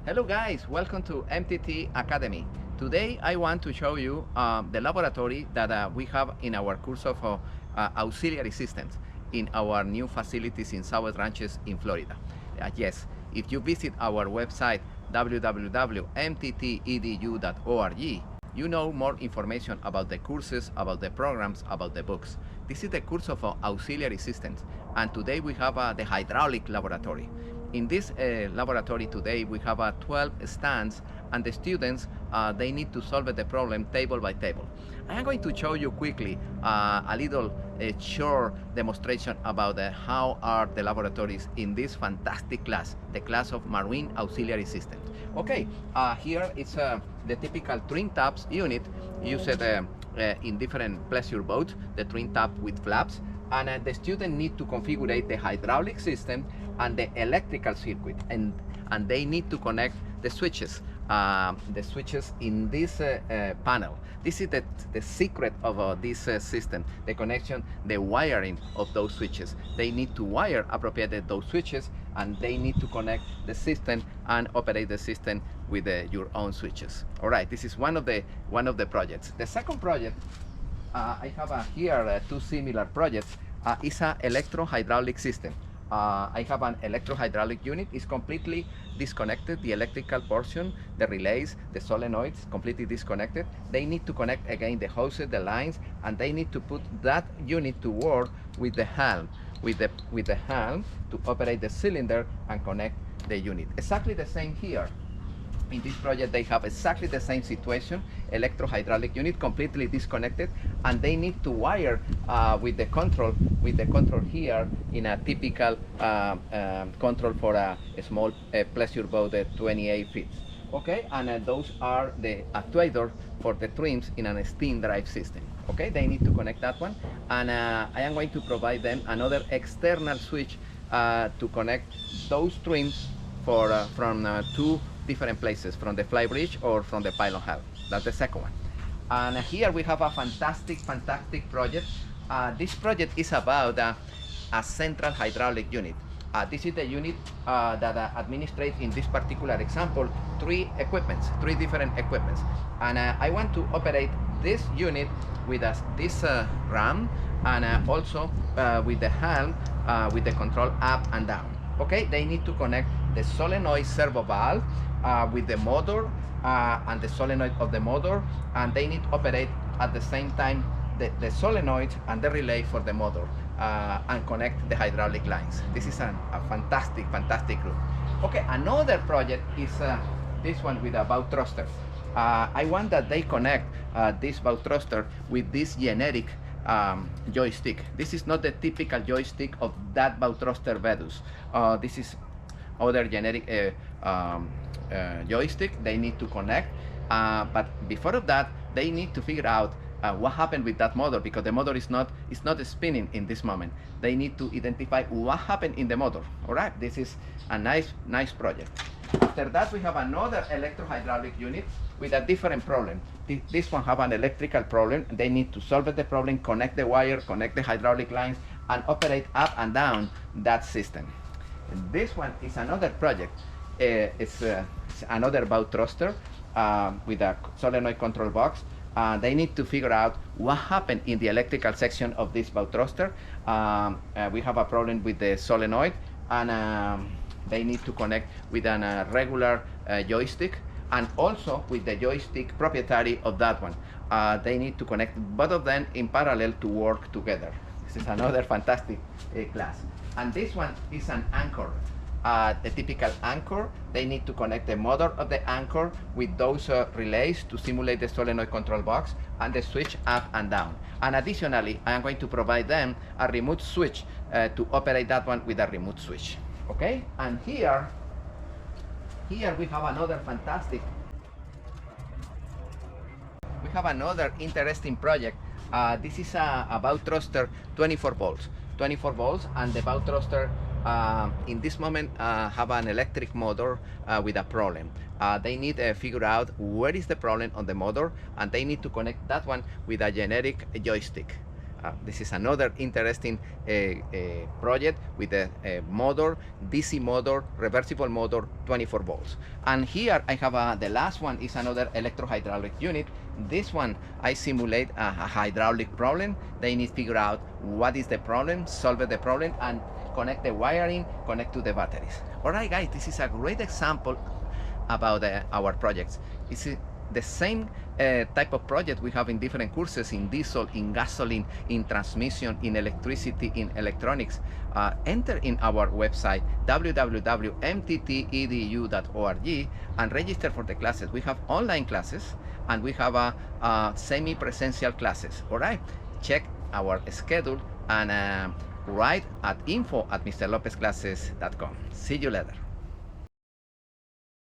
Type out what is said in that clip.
Hello guys, welcome to MTT Academy. Today I want to show you the laboratory that we have in our course of auxiliary systems in our new facilities in South Ranches in Florida. Yes, if you visit our website www.mttedu.org, you know more information about the courses, about the programs, about the books. This is the course of auxiliary systems, and today we have the hydraulic laboratory. In this laboratory today, we have 12 stands, and the students, they need to solve the problem table by table. I am going to show you quickly a little short demonstration about how are the laboratories in this fantastic class, the class of Marine Auxiliary Systems. Okay, here is the typical twin taps unit used in different pleasure boats, the twin tap with flaps, and the student need to configure the hydraulic system and the electrical circuit, and they need to connect the switches in this panel. This is the secret of this system, the connection, the wiring of those switches. They need to wire appropriately those switches, and they need to connect the system and operate the system with your own switches. All right, this is one of the projects. The second project, I have here two similar projects. It's an electro-hydraulic system. I have an electro-hydraulic unit. It's completely disconnected. The electrical portion, the relays, the solenoids, completely disconnected. They need to connect again the hoses, the lines, and they need to put that unit to work with the helm, with the helm to operate the cylinder and connect the unit. Exactly the same here. In this project, they have exactly the same situation, electro-hydraulic unit completely disconnected, and they need to wire with the control here in a typical control for a small pleasure boat at 28 feet. Okay, and those are the actuators for the trims in a steam drive system. Okay, they need to connect that one, and I am going to provide them another external switch to connect those trims from two different places, from the fly bridge or from the pylon helm. That's the second one. And here we have a fantastic project. This project is about a central hydraulic unit. This is the unit that administrates, in this particular example, three different equipments. And I want to operate this unit with this ram, and also with the helm, with the control up and down. Okay, they need to connect the solenoid servo valve with the motor and the solenoid of the motor, and they need to operate at the same time the solenoid and the relay for the motor, and connect the hydraulic lines. This is a fantastic group. Okay, another project is this one with a bow thruster. I want that they connect this bow thruster with this generic joystick. This is not the typical joystick of that bow thruster Vedus. This is other generic joystick they need to connect, but before of that they need to figure out what happened with that motor, because the motor is not spinning in this moment. They need to identify what happened in the motor. All right, this is a nice project. After that, we have another electro-hydraulic unit with a different problem. This one have an electrical problem. They need to solve the problem, connect the wire, connect the hydraulic lines, and operate up and down that system. And this one is another project. It's another bow thruster with a solenoid control box. They need to figure out what happened in the electrical section of this bow thruster. We have a problem with the solenoid, and they need to connect with a regular joystick, and also with the joystick proprietary of that one. They need to connect both of them in parallel to work together. This is another fantastic class. And this one is an anchor. The typical anchor, they need to connect the motor of the anchor with those relays to simulate the solenoid control box and the switch up and down. And additionally, I am going to provide them a remote switch to operate that one with a remote switch. Okay, and here we have another interesting project. This is a bow thruster 24 volts, and the bow thruster in this moment have an electric motor with a problem. They need to figure out where is the problem on the motor, and they need to connect that one with a generic joystick. This is another interesting project with a motor, DC motor, reversible motor, 24 volts. And here I have the last one is another electro-hydraulic unit. This one, I simulate a hydraulic problem. They need to figure out what is the problem, solve the problem, and connect the wiring, connect to the batteries. All right, guys, this is a great example about our projects. It's the same type of project we have in different courses, in diesel, in gasoline, in transmission, in electricity, in electronics. Enter in our website www.mttedu.org and register for the classes. We have online classes and we have semi-presential classes. All right, check our schedule and write at info@mrlopezclasses.com. See you later.